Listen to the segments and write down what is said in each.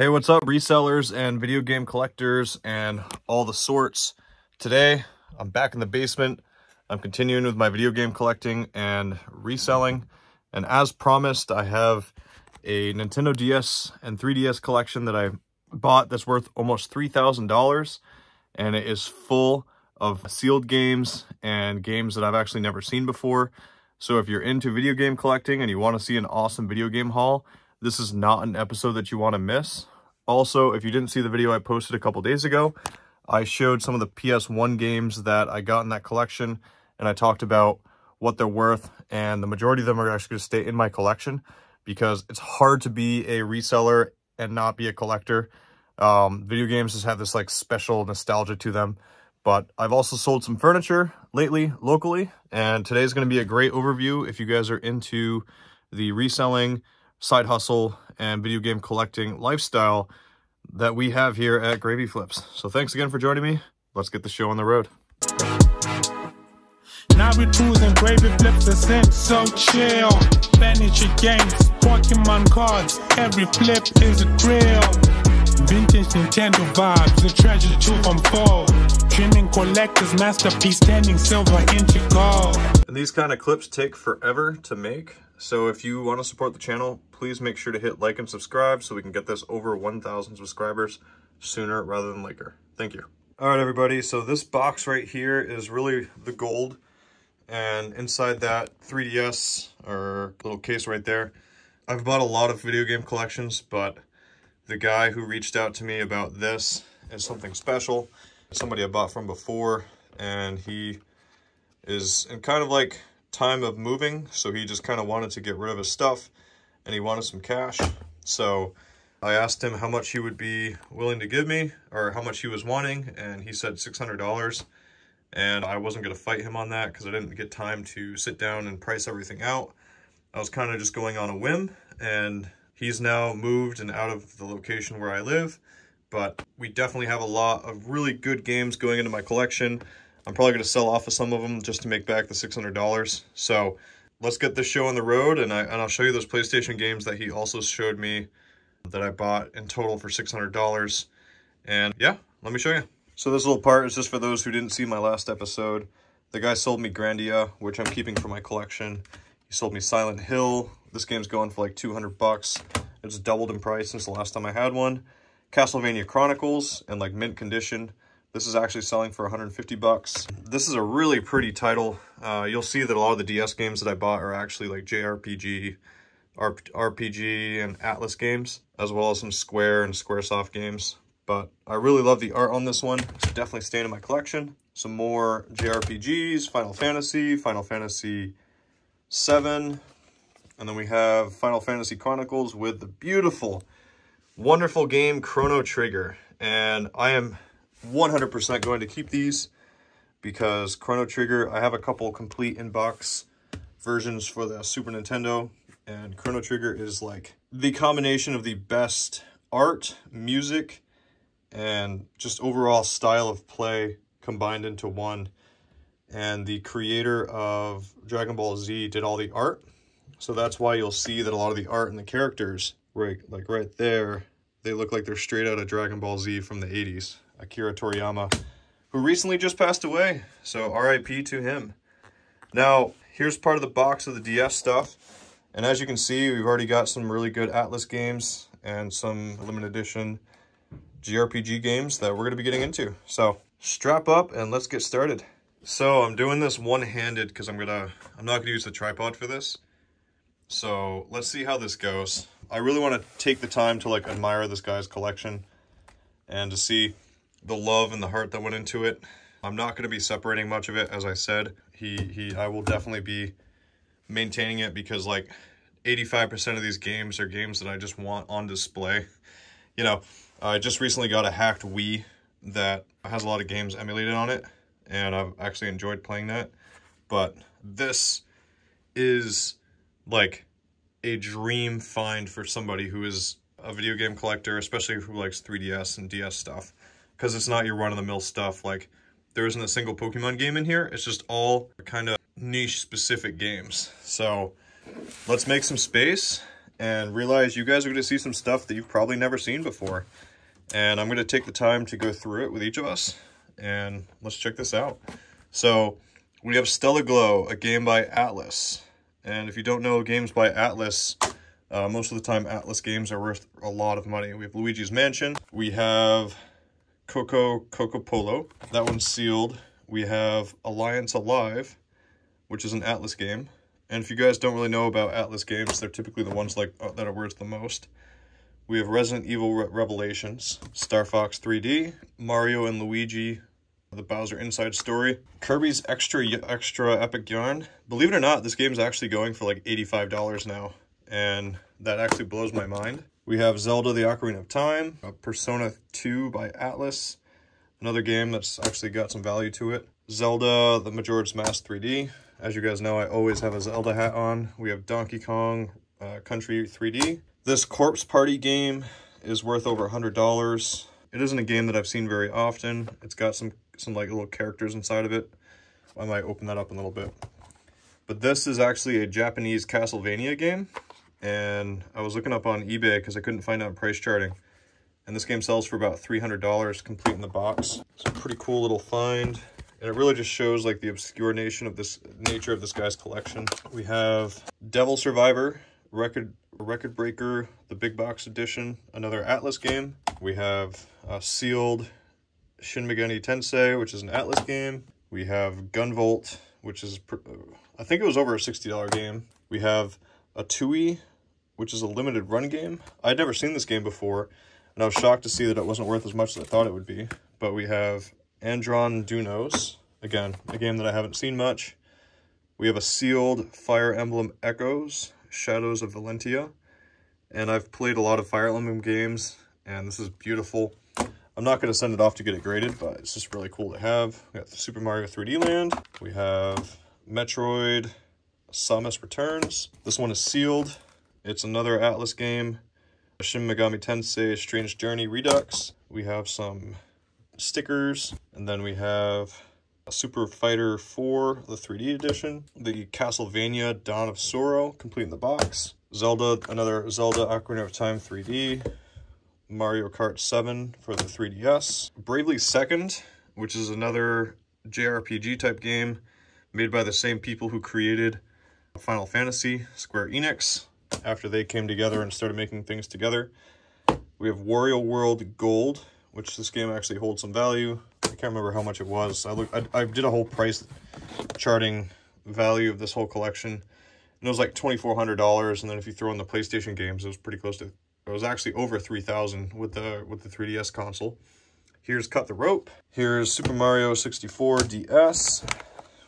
Hey, what's up, resellers and video game collectors and all the sorts? Today, I'm back in the basement. I'm continuing with my video game collecting and reselling. And as promised, I have a Nintendo DS and 3DS collection that I bought that's worth almost $3,000. And it is full of sealed games and games that I've actually never seen before. So if you're into video game collecting and you want to see an awesome video game haul, this is not an episode that you want to miss. Also, if you didn't see the video I posted a couple days ago, I showed some of the PS1 games that I got in that collection, and I talked about what they're worth, and the majority of them are actually going to stay in my collection because it's hard to be a reseller and not be a collector. Video games just have this like special nostalgia to them, but I've also sold some furniture lately, locally, and today's going to be a great overview if you guys are into the reselling, side hustle, and video game collecting lifestyle that we have here at Gravy Flips. So thanks again for joining me. Let's get the show on the road. Now we're cruising, Gravy Flips are sent so chill. Furniture games, Pokemon cards, every flip is a grill. Vintage Nintendo vibes, a treasure to unfold. Trimming collectors, masterpiece, standing silver into gold. And these kind of clips take forever to make. So if you want to support the channel, please make sure to hit like and subscribe so we can get this over 1,000 subscribers sooner rather than later. Thank you. All right, everybody. So this box right here is really the gold. And inside that 3DS, or little case right there, I've bought a lot of video game collections, but the guy who reached out to me about this is something special. Somebody I bought from before, and he is in kind of like time of moving, so he just kind of wanted to get rid of his stuff and he wanted some cash. So I asked him how much he would be willing to give me, or how much he was wanting, and he said $600. And I wasn't going to fight him on that because I didn't get time to sit down and price everything out. I was kind of just going on a whim, and he's now moved and out of the location where I live, but we definitely have a lot of really good games going into my collection. I'm probably going to sell off of some of them just to make back the $600. So let's get this show on the road, and I'll show you those PlayStation games that he also showed me that I bought in total for $600. And yeah, let me show you. So this little part is just for those who didn't see my last episode. The guy sold me Grandia, which I'm keeping for my collection. He sold me Silent Hill. This game's going for like 200 bucks. It's doubled in price since the last time I had one. Castlevania Chronicles in like mint condition. This is actually selling for 150 bucks. This is a really pretty title. You'll see that a lot of the DS games that I bought are actually like JRPG, RPG, and Atlas games, as well as some Square and Squaresoft games. But I really love the art on this one. It's definitely staying in my collection. Some more JRPGs, Final Fantasy VII, and then we have Final Fantasy Chronicles with the beautiful, wonderful game Chrono Trigger. And I am 100% going to keep these because Chrono Trigger, I have a couple complete in-box versions for the Super Nintendo, and Chrono Trigger is like the combination of the best art, music, and just overall style of play combined into one. And the creator of Dragon Ball Z did all the art, so that's why you'll see that a lot of the art and the characters, right there, they look like they're straight out of Dragon Ball Z from the 80s. Akira Toriyama, who recently just passed away, so RIP to him. Now, here's part of the box of the DS stuff, and as you can see, we've already got some really good Atlas games and some limited edition JRPG games that we're going to be getting into. So strap up and let's get started. So I'm doing this one-handed because I'm not gonna use the tripod for this. So let's see how this goes. I really want to take the time to like admire this guy's collection and to see the love and the heart that went into it. I'm not going to be separating much of it, as I said. I will definitely be maintaining it because like 85% of these games are games that I just want on display. You know, I just recently got a hacked Wii that has a lot of games emulated on it, and I've actually enjoyed playing that. But this is like a dream find for somebody who is a video game collector, especially who likes 3DS and DS stuff, because it's not your run-of-the-mill stuff. Like, there isn't a single Pokemon game in here. It's just all kind of niche specific games. So let's make some space and realized you guys are going to see some stuff that you've probably never seen before. And I'm going to take the time to go through it with each of us, and let's check this out. So we have Stellar Glow, a game by Atlas. And if you don't know games by Atlas, most of the time Atlas games are worth a lot of money. We have Luigi's Mansion. We have Coco Polo. That one's sealed. We have Alliance Alive, which is an Atlas game. And if you guys don't really know about Atlas games, they're typically the ones like that are worth the most. We have Resident Evil Revelations, Star Fox 3D, Mario and Luigi, the Bowser Inside Story, Kirby's Extra Epic Yarn. Believe it or not, this game is actually going for like $85 now, and that actually blows my mind. We have Zelda the Ocarina of Time, Persona 2 by Atlas, another game that's actually got some value to it. Zelda the Majora's Mask 3D. As you guys know, I always have a Zelda hat on. We have Donkey Kong Country 3D. This Corpse Party game is worth over $100. It isn't a game that I've seen very often. It's got some like little characters inside of it. I might open that up a little bit. But this is actually a Japanese Castlevania game. And I was looking up on eBay because I couldn't find out price charting. And this game sells for about $300 complete in the box. It's a pretty cool little find. And it really just shows like the obscure nature of this guy's collection. We have Devil Survivor, Record Breaker, the big box edition, another Atlas game. We have sealed Shin Megami Tensei, which is an Atlas game. We have Gunvolt, which is, I think it was over a $60 game. We have Atui, which is a limited run game. I'd never seen this game before, and I was shocked to see that it wasn't worth as much as I thought it would be. But we have Andron Dunos, again, a game that I haven't seen much. We have a sealed Fire Emblem Echoes, Shadows of Valentia. And I've played a lot of Fire Emblem games, and this is beautiful. I'm not going to send it off to get it graded, but it's just really cool to have. We got the Super Mario 3D Land. We have Metroid Samus Returns. This one is sealed. It's another Atlas game. Shin Megami Tensei Strange Journey Redux. We have some stickers, and then we have Super Fighter 4, the 3D edition. The Castlevania Dawn of Sorrow, complete in the box. Zelda, another Zelda Ocarina of Time 3D. Mario Kart 7 for the 3DS. Bravely Second, which is another JRPG type game made by the same people who created Final Fantasy, Square Enix, after they came together and started making things together. We have Wario World Gold, which this game actually holds some value. I can't remember how much it was. I did a whole price charting value of this whole collection, and it was like $2,400. And then if you throw in the PlayStation games, it was pretty close to. It was actually over $3,000 with the 3DS console. Here's Cut the Rope. Here's Super Mario 64 DS.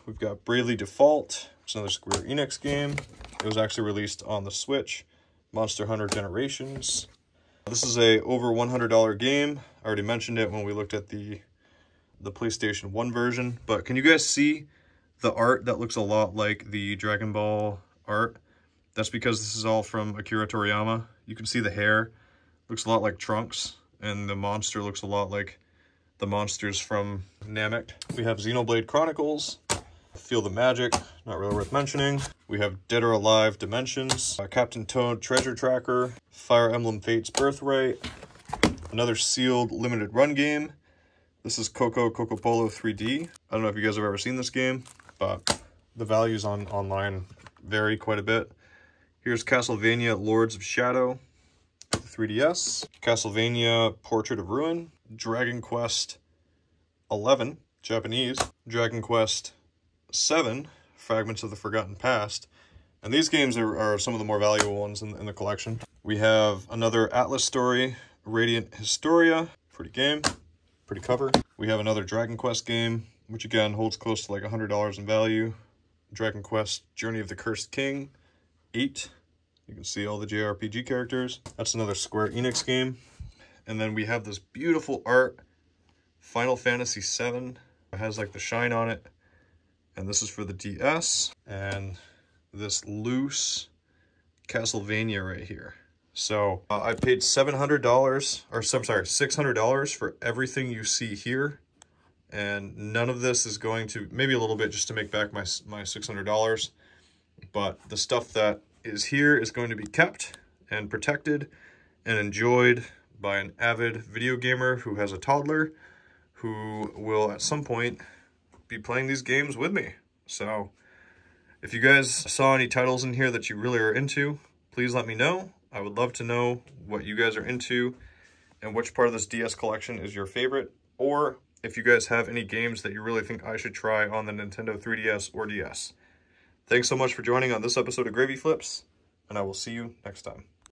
We've got Bravely Default. It's another Square Enix game. It was actually released on the Switch. Monster Hunter Generations. This is a over $100 game. I already mentioned it when we looked at the PlayStation 1 version. But can you guys see the art that looks a lot like the Dragon Ball art? That's because this is all from Akira Toriyama. You can see the hair looks a lot like Trunks, and the monster looks a lot like the monsters from Namek. We have Xenoblade Chronicles, Feel the Magic, not really worth mentioning. We have Dead or Alive Dimensions, Captain Toad Treasure Tracker, Fire Emblem Fates Birthright, another sealed limited run game. This is Coco Polo 3D. I don't know if you guys have ever seen this game, but the values online vary quite a bit. Here's Castlevania Lords of Shadow, 3DS, Castlevania Portrait of Ruin, Dragon Quest 11, Japanese, Dragon Quest 7, Fragments of the Forgotten Past, and these games are some of the more valuable ones in the collection. We have another Atlas story, Radiant Historia, pretty game, pretty cover. We have another Dragon Quest game, which again holds close to like $100 in value. Dragon Quest Journey of the Cursed King 8. You can see all the JRPG characters. That's another Square Enix game. And then we have this beautiful art, Final Fantasy 7. It has like the shine on it. And this is for the DS. And this loose Castlevania right here. So I paid $600 for everything you see here. And none of this is going to, maybe a little bit just to make back my $600. But the stuff that is here is going to be kept, and protected and enjoyed by an avid video gamer who has a toddler who will at some point be playing these games with me. So if you guys saw any titles in here that you really are into, please let me know. I would love to know what you guys are into and which part of this DS collection is your favorite, or if you guys have any games that you really think I should try on the Nintendo 3DS or DS. Thanks so much for joining on this episode of Gravy Flips, and I will see you next time.